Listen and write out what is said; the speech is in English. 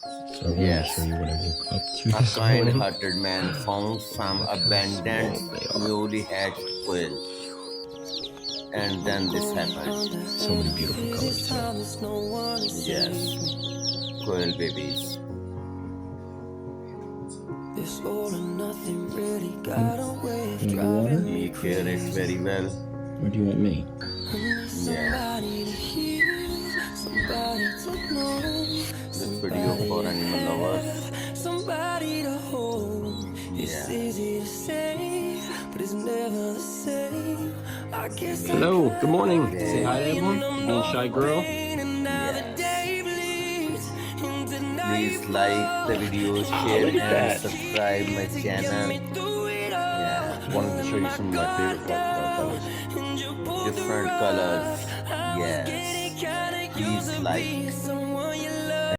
So I wanted to show you what I woke up to A this morning. kind-hearted man found some Look how abandoned, small they are. newly hatched quails. And then this happened. So many beautiful colors too. Yes, quail babies. This all or nothing really got away. You want water? He cared it very well. Or do you want me? Yeah. This video for animal lovers. Somebody to hold. It's Yeah. easy to say, but it's never the same. I guess Hello, good morning. Say hi to everyone. Being shy girl. Please like the video, share look at and that. subscribe my channel. Yeah. Wanted to show you some of my favorite colors. Different colors. Yes. Please like.